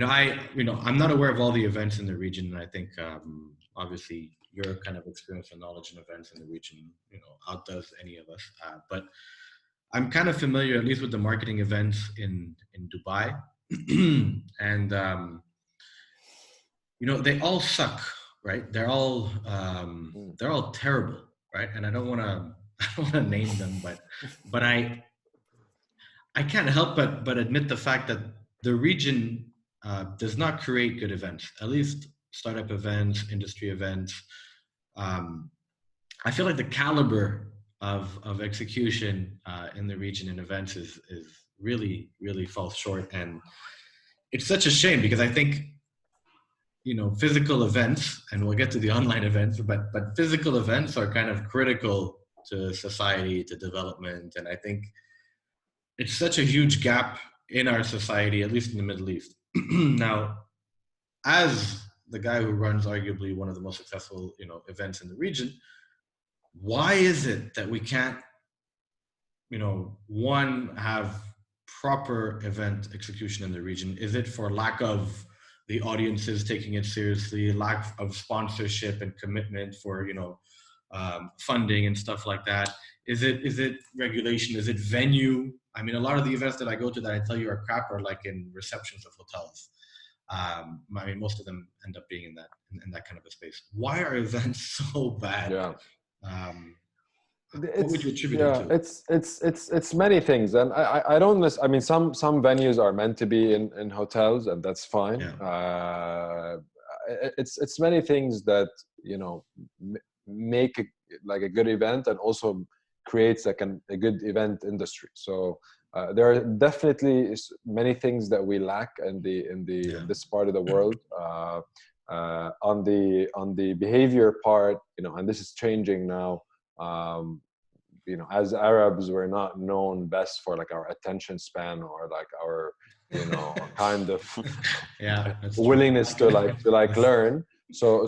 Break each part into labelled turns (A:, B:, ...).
A: I'm not aware of all the events in the region, and I think obviously your kind of experience and knowledge in events in the region, outdoes any of us. But I'm kind of familiar, at least with the marketing events in Dubai, and they all suck, right? They're all terrible, right? And I don't want to I don't want to name them, but I can't help but admit the fact that the region does not create good events, at least startup events, industry events. I feel like the caliber of execution in the region in events is really, really falls short. And it's such a shame because I think, physical events, and we'll get to the online events, but physical events are kind of critical to society, to development. And I think it's such a huge gap in our society, at least in the Middle East. Now, as the guy who runs arguably one of the most successful, events in the region, why is it that we can't, one, have proper event execution in the region? Is it for lack of the audiences taking it seriously, lack of sponsorship and commitment for, funding and stuff like that? Is it regulation? Is it venue? I mean, a lot of the events that I go to that I tell you are crap are like in receptions of hotels. I mean, most of them end up being in that kind of a space. Why are events so bad?
B: Yeah.
A: What would you attribute it to?
B: It's many things, and I don't. I mean, some venues are meant to be in hotels, and that's fine.
A: Yeah.
B: It's many things that make like a good event, and also creates like a good event industry. So there are definitely many things that we lack in this part of the world. On the behavior part, and this is changing now. As Arabs, we're not known best for like our attention span or like our, kind of willingness to learn. So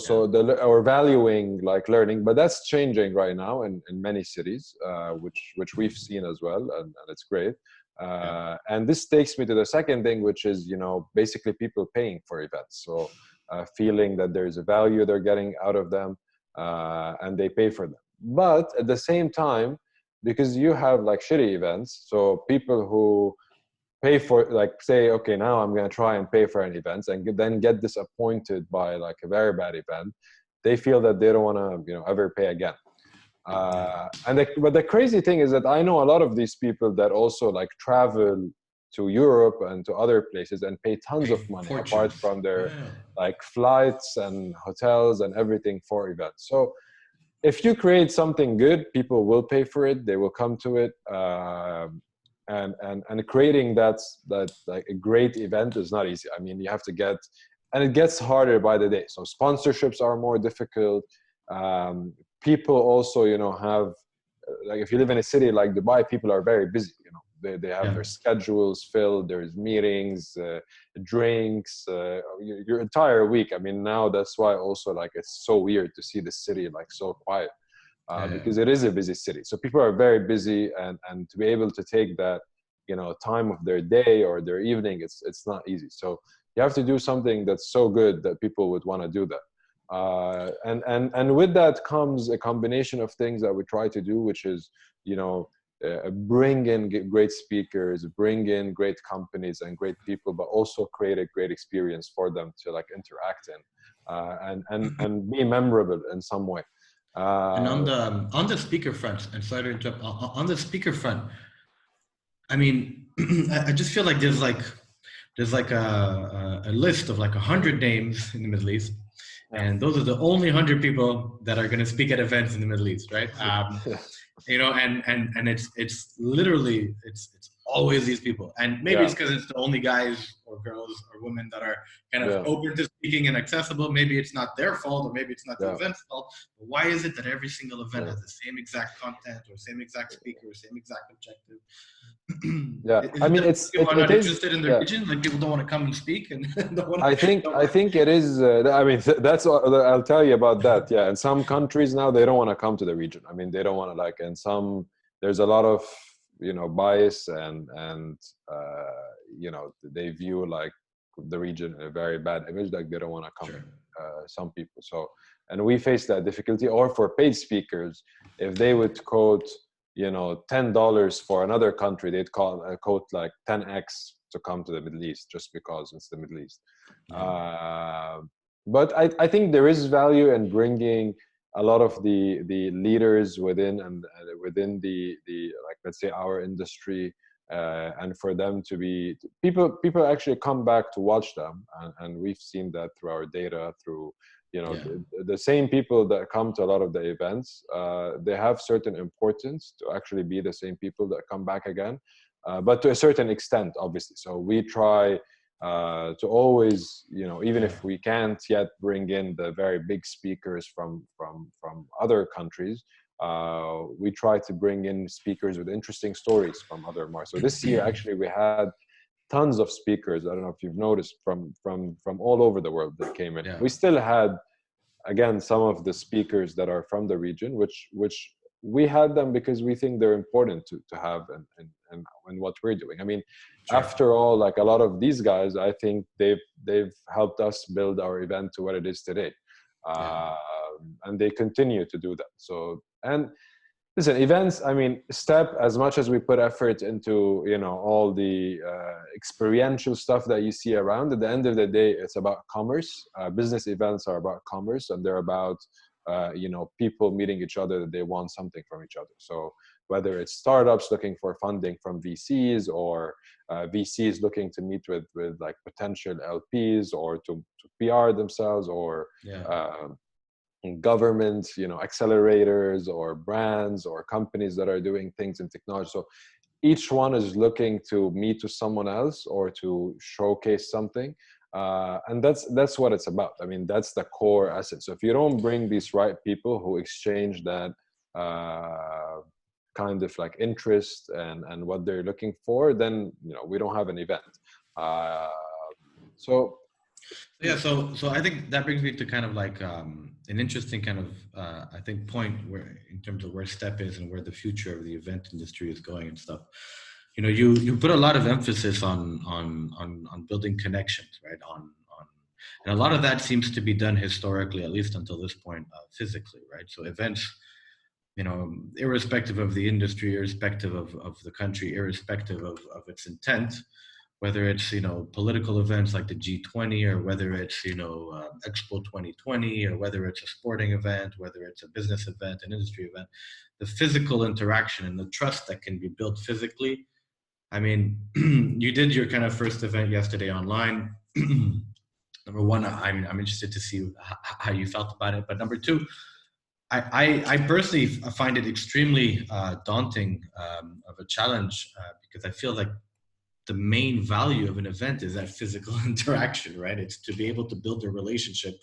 B: we're valuing like learning, but that's changing right now in many cities, which we've seen as well, and it's great. And this takes me to the second thing, which is basically people paying for events. So feeling that there's a value they're getting out of them, and they pay for them. But at the same time, because you have like shitty events, so people who pay for, like, say, okay, now I'm going to try and pay for an event, and then get disappointed by like a very bad event, they feel that they don't want to ever pay again. But the crazy thing is that I know a lot of these people that also like travel to Europe and to other places and pay tons of money apart from their like flights and hotels and everything for events. So if you create something good, people will pay for it. They will come to it. And creating that like a great event is not easy. I mean, you have to get, and it gets harder by the day. So sponsorships are more difficult. People also, have, like, if you live in a city like Dubai, people are very busy. They have their schedules filled. There's meetings, drinks, your entire week. I mean, now that's why also like it's so weird to see the city like so quiet, because it is a busy city. So people are very busy, and to be able to take that, time of their day or their evening, it's not easy. So you have to do something that's so good that people would want to do that. And with that comes a combination of things that we try to do, which is, bring in great speakers, bring in great companies and great people, but also create a great experience for them to like interact in, and be memorable in some way.
A: And on the speaker front, and sorry to interrupt, on the speaker front, I mean, I just feel like there's like a list of like 100 names in the Middle East, and those are the only 100 people that are going to speak at events in the Middle East, right? And it's literally it's always these people, and maybe it's because it's the only guys or girls or women that are kind of open to speaking and accessible. Maybe it's not their fault, or maybe it's not the event's fault. But why is it that every single event has the same exact content or same exact speaker or same exact objective?
B: I mean,
A: people are not interested in the region. Like, people don't want to come and speak, and
B: I think it is. I mean, that's all, I'll tell you about that. Yeah, in some countries now they don't want to come to the region. I mean, they don't want to, like, in some, there's a lot of bias, and they view like the region a very bad image, like they don't want to come.
A: Sure.
B: Some people. So, and we face that difficulty. Or for paid speakers, if they would quote, you know, $10 for another country, they'd quote like 10x to come to the Middle East just because it's the Middle East.
A: Yeah.
B: But I think there is value in bringing a lot of the leaders within and within the like, let's say, our industry, and for them to be people actually come back to watch them, and we've seen that through our data, through, you know, the same people that come to a lot of the events, they have certain importance to actually be the same people that come back again, but to a certain extent, obviously. So we try to always, you know, even if we can't yet bring in the very big speakers from other countries, we try to bring in speakers with interesting stories from other markets. So this year, actually, we had tons of speakers. I don't know if you've noticed, from all over the world that came in. We still had, again, some of the speakers that are from the region, which we had them because we think they're important to have in what we're doing. I mean, after all, like a lot of these guys, I think they've helped us build our event to what it is today. And they continue to do that. So, and listen, events, I mean, STEP, as much as we put effort into, you know, all the experiential stuff that you see around, at the end of the day, it's about commerce. Business events are about commerce, and they're about, you know, people meeting each other, that they want something from each other. So whether it's startups looking for funding from VCs, or VCs looking to meet with like potential LPs, or to PR themselves, or governments, you know, accelerators, or brands, or companies that are doing things in technology. So each one is looking to meet with someone else or to showcase something. And that's what it's about. I mean, that's the core asset. So if you don't bring these right people who exchange that kind of like interest and what they're looking for, then, you know, we don't have an event.
A: So I think that brings me to kind of like an interesting kind of I think point where, in terms of where STEP is and where the future of the event industry is going and stuff. You know, you put a lot of emphasis on building connections, right? And a lot of that seems to be done historically, at least until this point, physically, right? So events, you know, irrespective of the industry, irrespective of the country, irrespective of its intent, whether it's, you know, political events like the G20, or whether it's, you know, Expo 2020, or whether it's a sporting event, whether it's a business event, an industry event, the physical interaction and the trust that can be built physically. I mean, you did your kind of first event yesterday online. Number one, I'm interested to see how you felt about it. But number two, I personally find it extremely daunting, of a challenge, because I feel like the main value of an event is that physical interaction, right? It's to be able to build a relationship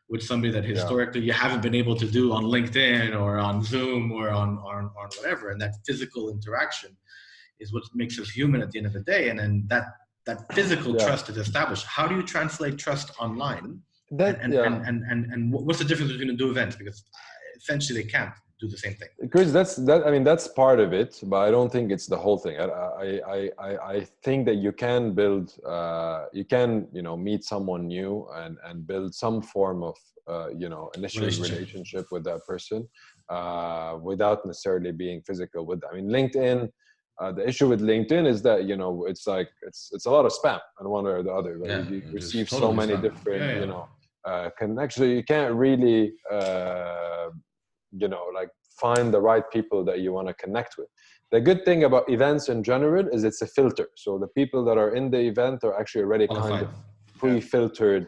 A: with somebody that historically you haven't been able to do on LinkedIn or on Zoom or on whatever. And that physical interaction is what makes us human at the end of the day. And then that physical trust is established. How do you translate trust online? And what's the difference between the two events? Because essentially they can't do the same thing.
B: Chris, I mean, that's part of it, but I don't think it's the whole thing. I think that you can build, you can, you know, meet someone new and build some form of, you know, initial relationship with that person, without necessarily being physical with them. I mean, LinkedIn, the issue with LinkedIn is that, you know, it's like, it's a lot of spam on one or the other. Right? You receive so many different, you know, connections. You can't really, you know, like find the right people that you want to connect with. The good thing about events in general is it's a filter. So the people that are in the event are actually already kind of pre-filtered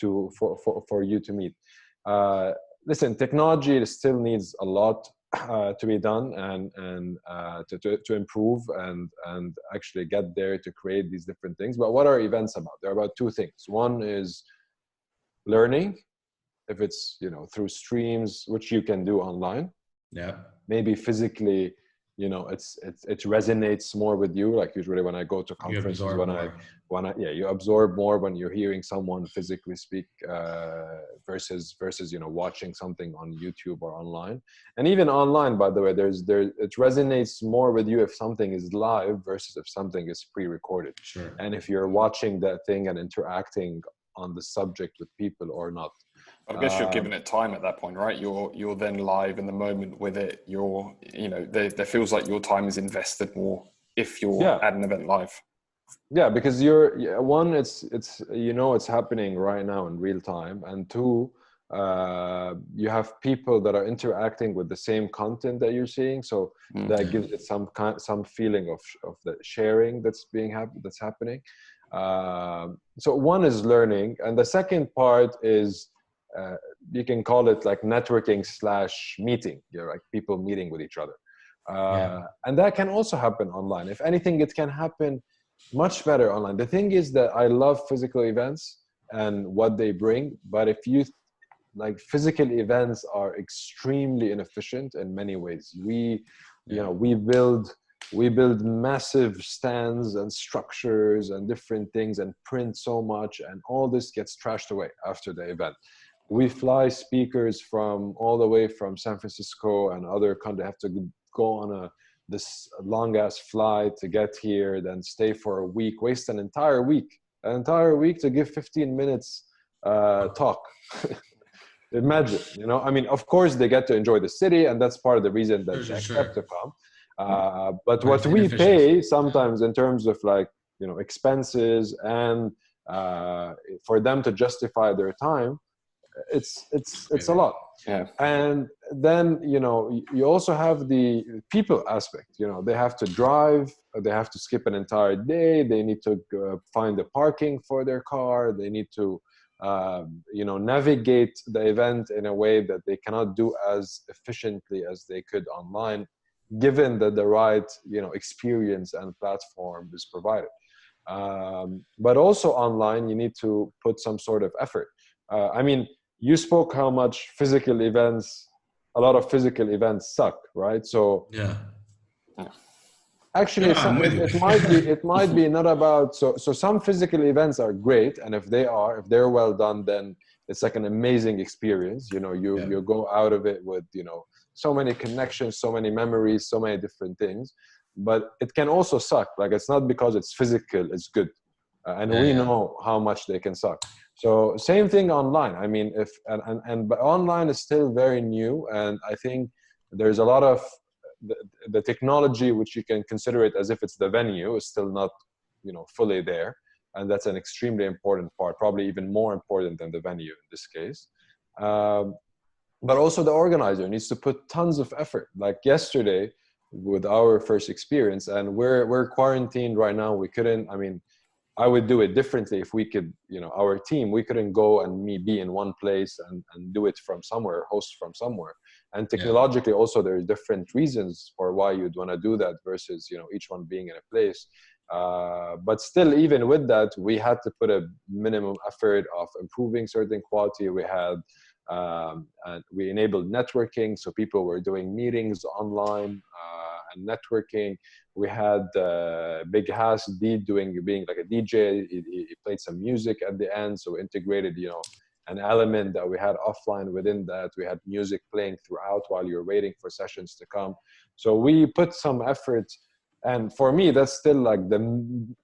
B: for you to meet. Listen, technology still needs a lot to be done and to improve and actually get there to create these different things. But what are events about? They're about two things. One is learning, if it's, you know, through streams, which you can do online. Maybe physically you know, it resonates more with you. Like usually when I go to conferences, you absorb more when you're hearing someone physically speak versus you know, watching something on YouTube or online. And even online, by the way, it resonates more with you if something is live versus if something is pre-recorded.
A: Sure.
B: And if you're watching that thing and interacting on the subject with people or not.
C: I guess you're giving it time at that point, right? You're then live in the moment with it. You know, there feels like your time is invested more if you're at an event live.
B: Yeah, because it's you know, it's happening right now in real time, and two, you have people that are interacting with the same content that you're seeing, so that gives it some feeling of the sharing that's happening. So one is learning, and the second part is you can call it like networking / meeting. You're like people meeting with each other, and that can also happen online. If anything, it can happen much better online. The thing is that I love physical events and what they bring, but if you like, physical events are extremely inefficient in many ways. You know, we build massive stands and structures and different things and print so much, and all this gets trashed away after the event. We fly speakers from all the way from San Francisco and other countries, have to go on this long ass flight to get here, then stay for a week, waste an entire week to give 15 minutes talk. Imagine, you know, I mean, of course they get to enjoy the city, and that's part of the reason that they accept to come. But what we pay sometimes in terms of, like, you know, expenses and for them to justify their time, it's a lot.
C: Yeah.
B: And then, you know, you also have the people aspect. You know, they have to drive, they have to skip an entire day, they need to find the parking for their car, they need to you know, navigate the event in a way that they cannot do as efficiently as they could online, given that the right, you know, experience and platform is provided. But also online, you need to put some sort of effort. I mean, you spoke how much a lot of physical events suck, right? So actually, it might be not about, so some physical events are great, and if they're well done, then it's like an amazing experience. You know, you go out of it with, you know, so many connections, so many memories, so many different things. But it can also suck. Like, it's not because it's physical, it's good. And we know how much they can suck. So same thing online. I mean, but online is still very new, and I think there's a lot of the technology, which you can consider it as if it's the venue, is still not, you know, fully there, and that's an extremely important part, probably even more important than the venue in this case. But also the organizer needs to put tons of effort. Like yesterday with our first experience, and we're quarantined right now. We couldn't, I mean, I would do it differently if we could, you know, our team, we couldn't go and be in one place and do it from somewhere, host from somewhere. And technologically also, there are different reasons for why you'd want to do that versus, you know, each one being in a place. But still, even with that, we had to put a minimum effort of improving certain quality. We had, and we enabled networking. So people were doing meetings online and networking. We had Big Hass being like a DJ. He played some music at the end. So we integrated, you know, an element that we had offline within that. We had music playing throughout while you're waiting for sessions to come. So we put some effort. And for me, that's still like the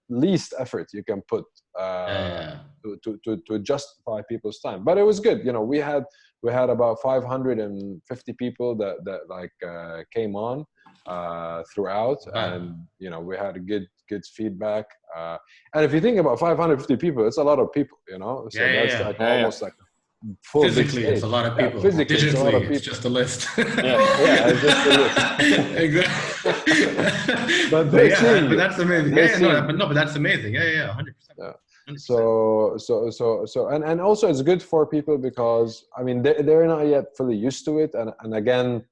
B: least effort you can put to justify people's time. But it was good. You know, we had about 550 people that like came on throughout, and you know, we had a good feedback. And if you think about 550 people, it's a lot of people. You know, so that's like almost like full
A: physically, it's a lot of people.
B: Physically,
A: digitally,
B: it's a lot of people.
A: It's just a list.
B: It's just a list.
A: Exactly.
B: But
A: that's amazing. But that's amazing. 100%.
B: So and also it's good for people because, I mean, they're not yet fully used to it, and again,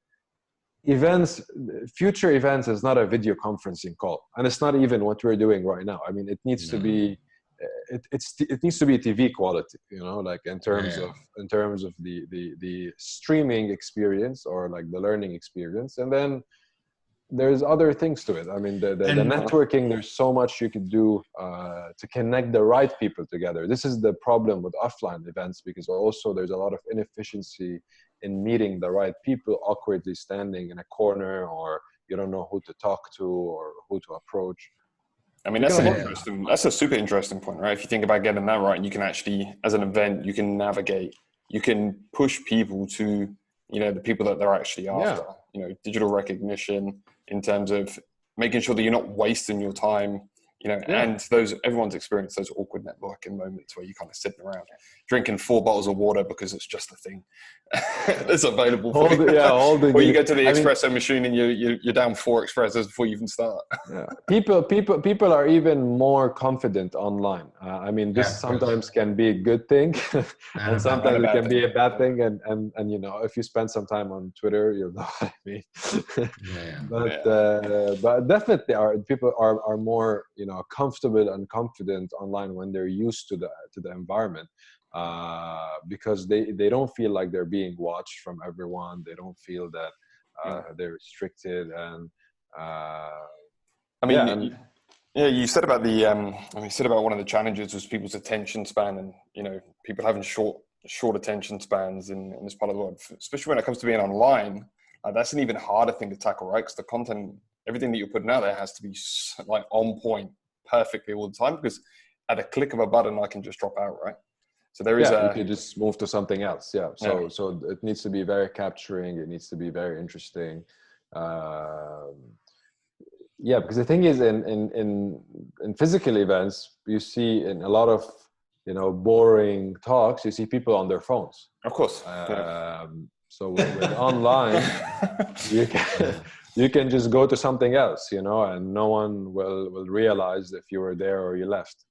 B: future events is not a video conferencing call, and it's not even what we're doing right now. I mean, it needs to be it needs to be TV quality, you know, like in terms of the streaming experience or like the learning experience. And then there's other things to it. I mean, the networking, there's so much you could do to connect the right people together. This is the problem with offline events, because also there's a lot of inefficiency in meeting the right people, awkwardly standing in a corner, or you don't know who to talk to or who to approach.
C: I mean, that's a super interesting point, right? If you think about getting that right, and you can actually, as an event, you can navigate, you can push people to, the people that they're actually after, digital recognition, in terms of making sure that you're not wasting your time, and everyone's experienced those awkward networking moments where you're kind of sitting around drinking 4 bottles of water because it's just a thing that's available for you. Or you go to the espresso machine and you're down 4 espressos before you even start.
B: People are even more confident online. I mean, this sometimes can be a good thing, and sometimes it can be a bad thing. And if you spend some time on Twitter, you'll know what I mean. But definitely, people are more comfortable and confident online when they're used to the environment, because they don't feel like they're being watched from everyone. They don't feel that they're restricted. And
C: you said about one of the challenges was people's attention span, and people having short attention spans in this part of the world, especially when it comes to being online. That's an even harder thing to tackle, right? Because the content, everything that you're putting out there has to be like on point perfectly all the time, because at a click of a button I can just drop out, right? So there is
B: you can just move to something else. So it needs to be very capturing, it needs to be very interesting. Because the thing is, in physical events, you see in a lot of boring talks, you see people on their phones,
C: of course.
B: So with online, you can just go to something else, and no one will realize if you were there or you left.